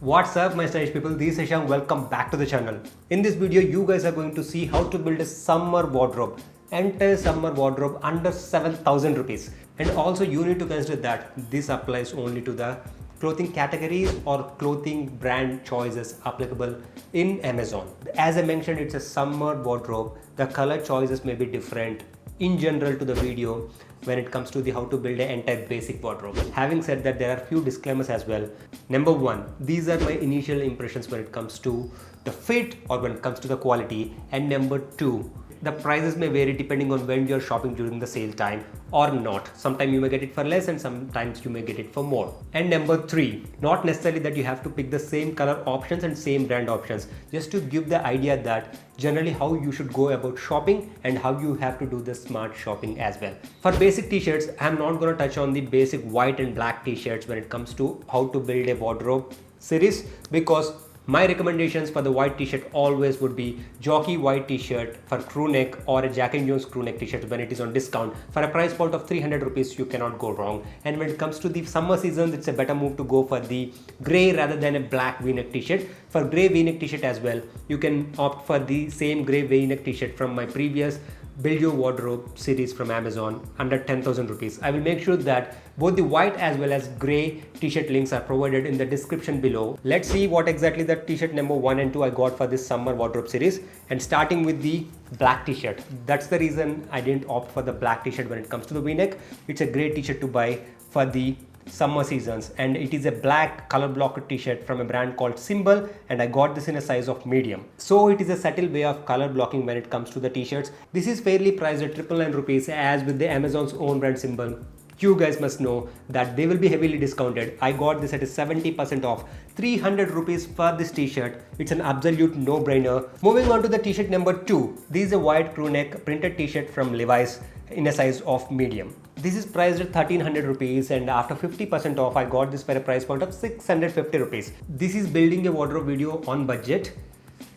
What's up my stylish people, this is Shashank. Welcome back to the channel. In this video you guys are going to see how to build a summer wardrobe, entire summer wardrobe under 7,000 rupees. And also you need to consider that this applies only to the clothing categories or clothing brand choices applicable in Amazon. As I mentioned, it's a summer wardrobe. The color choices may be different in general to the video when it comes to the how to build an entire basic wardrobe. Having said that, there are few disclaimers as well. Number one, these are my initial impressions when it comes to the fit or when it comes to the quality. And number two, the prices may vary depending on when you're shopping during the sale time or not. Sometimes you may get it for less and sometimes you may get it for more. And number three, not necessarily that you have to pick the same color options and same brand options, just to give the idea that generally how you should go about shopping and how you have to do the smart shopping as well. For basic t-shirts, I'm not going to touch on the basic white and black t-shirts when it comes to how to build a wardrobe series, because my recommendations for the white t-shirt always would be Jockey white t-shirt for crew neck or a Jack and Jones crew neck t-shirt when it is on discount. For a price point of 300 rupees, you cannot go wrong. And when it comes to the summer seasons, it's a better move to go for the gray rather than a black v-neck t-shirt. For gray v-neck t-shirt as well, you can opt for the same gray v-neck t-shirt from my previous Build Your Wardrobe series from Amazon under 10,000 rupees. I will make sure that both the white as well as gray t-shirt links are provided in the description below. Let's see what exactly the t-shirt number 1 and 2 I got for this summer wardrobe series, and starting with the black t-shirt. That's the reason I didn't opt for the black t-shirt when it comes to the v-neck. It's a great t-shirt to buy for the summer seasons, and it is a black color blocker t-shirt from a brand called Symbol, and I got this in a size of medium. So it is a subtle way of color blocking when it comes to the t-shirts. This is fairly priced at 999 rupees, as with the Amazon's own brand Symbol, you guys must know that they will be heavily discounted. I got this at a 70% off, 300 rupees for this t-shirt. It's an absolute no-brainer. Moving on to the t-shirt number 2. This is a white crew neck printed t-shirt from Levi's in a size of medium. This is priced at 1300 rupees, and after 50% off, I got this for a price point of 650 rupees. This is building a wardrobe video on budget.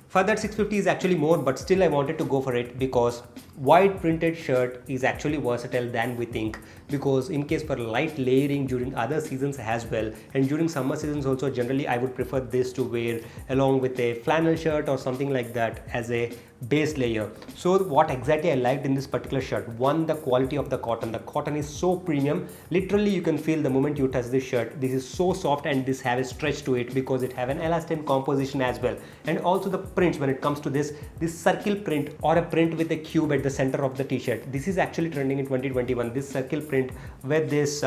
For that 650 is actually more, but still I wanted to go for it because white printed shirt is actually versatile than we think, because in case for light layering during other seasons as well, and during summer seasons also, generally I would prefer this to wear along with a flannel shirt or something like that as a base layer. So what exactly I liked in this particular shirt, one, the quality of the cotton. The cotton is so premium, literally you can feel the moment you touch this shirt. This is so soft, and this have a stretch to it because it have an elastin composition as well. And also the prints when it comes to this circle print or a print with a cube at the center of the t-shirt. This is actually trending in 2021, this circle print with this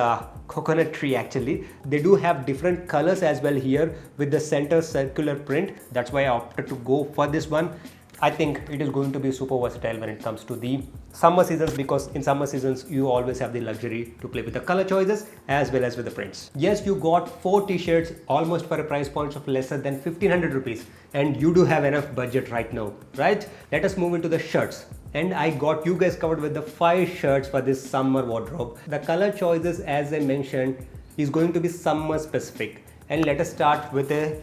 coconut tree. Actually they do have different colors as well here with the center circular print. That's why I opted to go for this one. I think it is going to be super versatile when it comes to the summer seasons, because in summer seasons you always have the luxury to play with the color choices as well as with the prints. Yes, you got 4 t-shirts almost for a price point of lesser than 1500 rupees, and you do have enough budget right now, right? Let us move into the shirts. And I got you guys covered with the 5 shirts for this summer wardrobe. The color choices, as I mentioned, is going to be summer specific, and let us start with a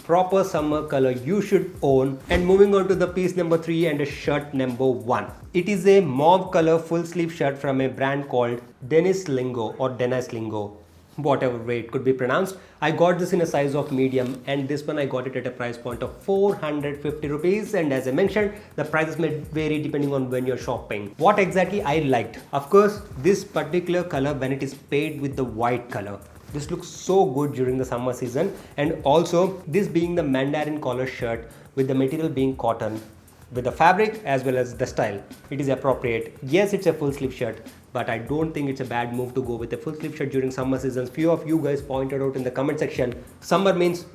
proper summer color you should own. And moving on to the piece number 3 and a shirt number 1. It is a mauve color full sleeve shirt from a brand called Dennis Lingo or Dennis Lingo, whatever way it could be pronounced. I got this in a size of medium, and this one I got it at a price point of 450 rupees. And as I mentioned, the prices may vary depending on when you're shopping. What exactly I liked? Of course, this particular color when it is paired with the white color, this looks so good during the summer season. And also this being the mandarin collar shirt with the material being cotton, with the fabric as well as the style, it is appropriate. Yes, it's a full sleeve shirt, but I don't think it's a bad move to go with a full sleeve shirt during summer seasons. Few of you guys pointed out in the comment section, summer means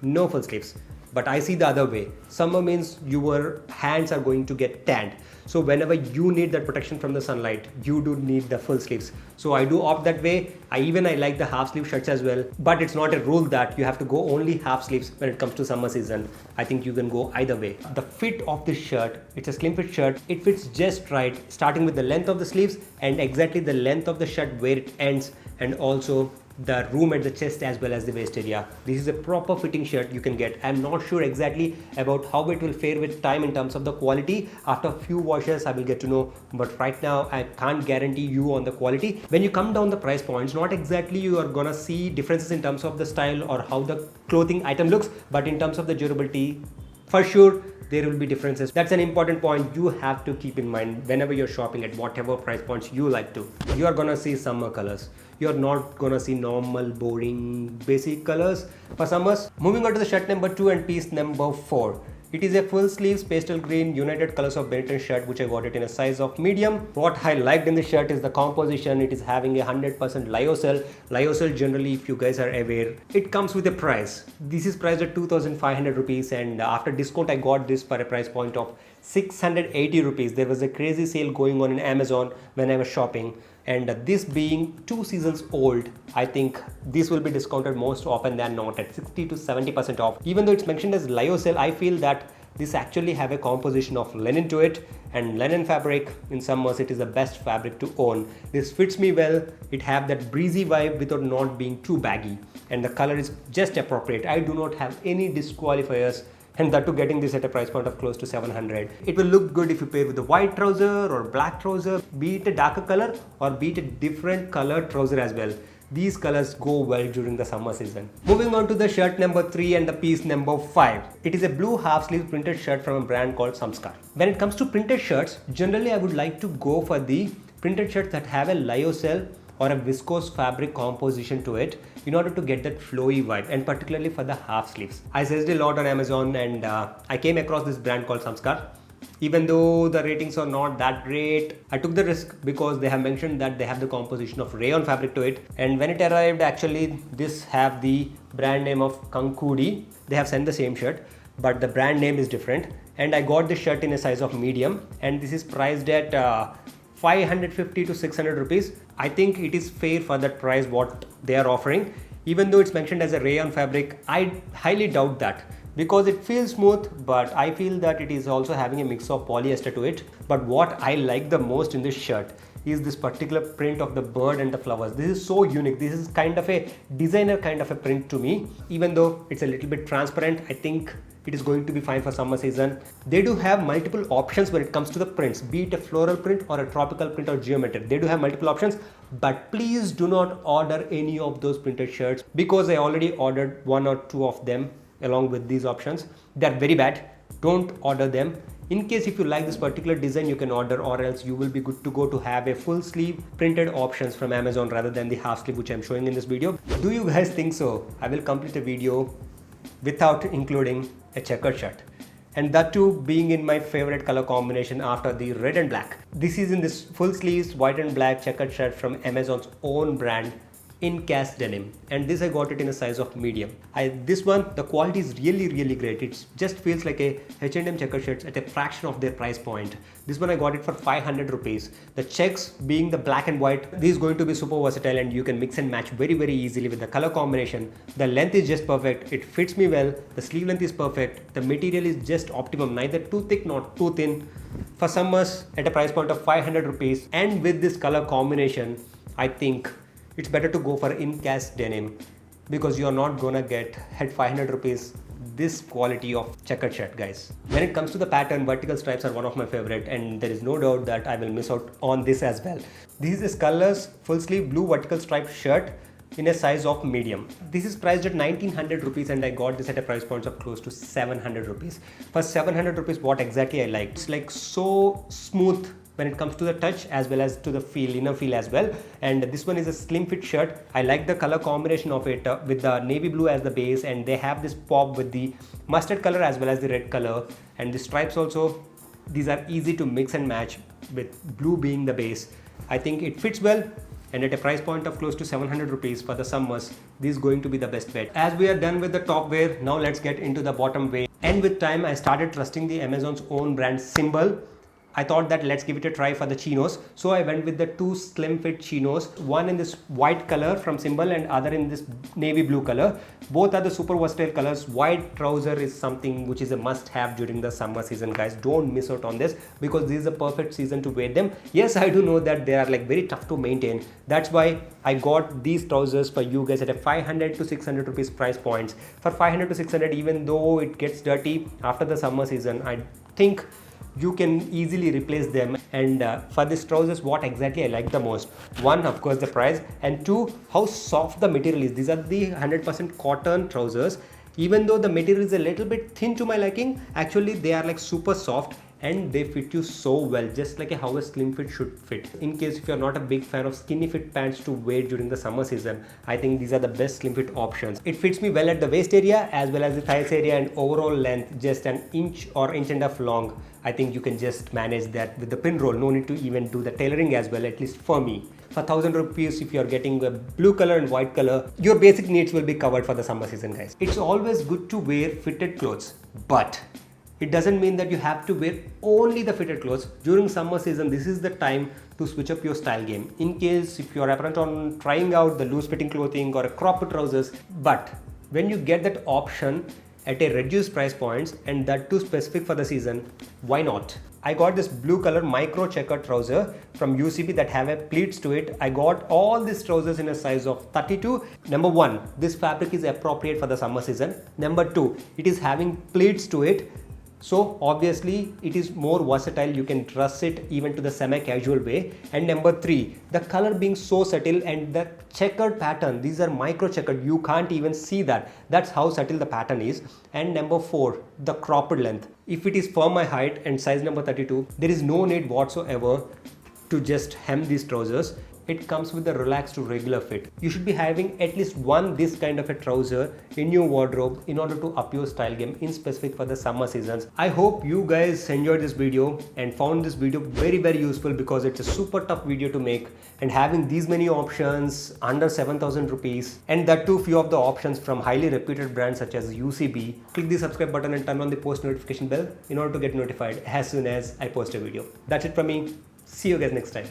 no full sleeves. But I see the other way. Summer means your hands are going to get tanned. So whenever you need that protection from the sunlight, you do need the full sleeves. So I do opt that way. I like the half sleeve shirts as well, but it's not a rule that you have to go only half sleeves when it comes to summer season. I think you can go either way. The fit of this shirt, it's a slim fit shirt. It fits just right, starting with the length of the sleeves and exactly the length of the shirt where it ends, and also the room at the chest as well as the waist area. This is a proper fitting shirt you can get. I'm not sure exactly about how it will fare with time in terms of the quality. After a few washes I will get to know, but right now I can't guarantee you on the quality. When you come down the price points, not exactly you are gonna see differences in terms of the style or how the clothing item looks, but in terms of the durability, for sure there will be differences. That's an important point you have to keep in mind whenever you're shopping at whatever price points you like to. You are gonna see summer colors. You're not gonna see normal, boring, basic colors for summers. Moving on to the shirt number 2 and piece number 4. It is a full sleeves pastel green United Colors of Benetton shirt, which I got it in a size of medium. What I liked in this shirt is the composition. It is having a 100% lyocell. Lyocell, generally, if you guys are aware, it comes with a price. This is priced at 2,500 rupees, and after discount I got this for a price point of 680 rupees. There was a crazy sale going on in Amazon when I was shopping, and this being 2 seasons old, I think this will be discounted most often than not at 60 to 70% off. Even though it's mentioned as lyocell, I feel that this actually have a composition of linen to it, and linen fabric in summers, it is the best fabric to own. This fits me well. It have that breezy vibe without not being too baggy, and the color is just appropriate. I do not have any disqualifiers, and that too getting this at a price point of close to 700. It will look good if you pair with a white trouser or black trouser, be it a darker color or be it a different colored trouser as well. These colors go well during the summer season. Moving on to the shirt number 3 and the piece number 5. It is a blue half sleeve printed shirt from a brand called Samskar. When it comes to printed shirts, generally I would like to go for the printed shirts that have a lyocell or a viscose fabric composition to it in order to get that flowy vibe, and particularly for the half sleeves. I searched a lot on Amazon, and I came across this brand called Samskar. Even though the ratings are not that great, I took the risk because they have mentioned that they have the composition of rayon fabric to it. And when it arrived, actually this have the brand name of Kankudi. They have sent the same shirt, but the brand name is different. And I got this shirt in a size of medium, and this is priced at 550 to 600 rupees. I think it is fair for that price what they are offering. Even though it's mentioned as a rayon fabric, I highly doubt that, because it feels smooth, but I feel that it is also having a mix of polyester to it. But what I like the most in this shirt is this particular print of the bird and the flowers. This is so unique. This is kind of a designer kind of a print to me. Even though it's a little bit transparent, I think it is going to be fine for summer season. They do have multiple options when it comes to the prints, be it a floral print or a tropical print or geometric. They do have multiple options, but please do not order any of those printed shirts, because I already ordered 1 or 2 of them along with these options. They're very bad. Don't order them. In case if you like this particular design, you can order, or else you will be good to go to have a full sleeve printed options from Amazon rather than the half sleeve which I'm showing in this video. Do you guys think so? I will complete a video without including a checkered shirt, and that too being in my favorite color combination after the red and black. This is in this full sleeves white and black checkered shirt from Amazon's own brand, in cast denim, and this I got it in a size of medium. This one, the quality is really great. It just feels like a H&M checker shirts at a fraction of their price point. This one I got it for 500 rupees. The checks being the black and white, this is going to be super versatile, and you can mix and match very easily with the color combination. The length is just perfect. It fits me well. The sleeve length is perfect. The material is just optimum, neither too thick nor too thin. For summers at a price point of 500 rupees, and with this color combination, I think it's better to go for in-cast denim, because you're not gonna get at 500 rupees this quality of checkered shirt, guys. When it comes to the pattern, vertical stripes are one of my favorite, and there is no doubt that I will miss out on this as well. This is Colors full sleeve blue vertical striped shirt in a size of medium. This is priced at 1900 rupees, and I got this at a price point of close to 700 rupees. For 700 rupees, what exactly I like? It's like so smooth when it comes to the touch as well as to the feel, inner feel as well. And this one is a slim fit shirt. I like the color combination of it with the navy blue as the base, and they have this pop with the mustard color as well as the red color, and the stripes also, these are easy to mix and match with blue being the base. I think it fits well, and at a price point of close to 700 rupees for the summers, this is going to be the best bet. As we are done with the top wear, now let's get into the bottom wear. And with time, I started trusting the Amazon's own brand Symbol. I thought that let's give it a try for the chinos. So I went with the two slim fit chinos, one in this white color from Symbol and other in this navy blue color. Both are the super versatile colors. White trouser is something which is a must have during the summer season, guys. Don't miss out on this because this is a perfect season to wear them. Yes, I do know that they are like very tough to maintain. That's why I got these trousers for you guys at a 500 to 600 rupees price points. For 500 to 600, even though it gets dirty after the summer season, I think you can easily replace them. And for these trousers, what exactly I like the most, one, of course, the price, and two, how soft the material is. These are the 100% cotton trousers. Even though the material is a little bit thin to my liking, actually they are like super soft and they fit you so well, just like how a slim fit should fit. In case if you're not a big fan of skinny fit pants to wear during the summer season, I think these are the best slim fit options. It fits me well at the waist area as well as the thighs area, and overall length just an inch or inch and a half long. I think you can just manage that with the pin roll. No need to even do the tailoring as well, at least for me. For 1000 rupees, if you're getting a blue color and white color, your basic needs will be covered for the summer season, guys. It's always good to wear fitted clothes, but it doesn't mean that you have to wear only the fitted clothes. During summer season, this is the time to switch up your style game. In case if you're apparent on trying out the loose fitting clothing or a cropped trousers, but when you get that option at a reduced price points and that too specific for the season, why not? I got this blue color micro checker trouser from UCB that have a pleats to it. I got all these trousers in a size of 32. Number one, this fabric is appropriate for the summer season. Number two, it is having pleats to it. So obviously it is more versatile. You can dress it even to the semi-casual way. And number three, the color being so subtle and the checkered pattern, these are micro checkered, you can't even see that. That's how subtle the pattern is. And number four, the cropped length. If it is for my height and size number 32, there is no need whatsoever to just hem these trousers. It comes with a relaxed to regular fit. You should be having at least one this kind of a trouser in your wardrobe in order to up your style game in specific for the summer seasons. I hope you guys enjoyed this video and found this video very useful because it's a super tough video to make, and having these many options under 7,000 rupees and that too few of the options from highly reputed brands such as UCB. Click the subscribe button and turn on the post notification bell in order to get notified as soon as I post a video. That's it from me. See you guys next time.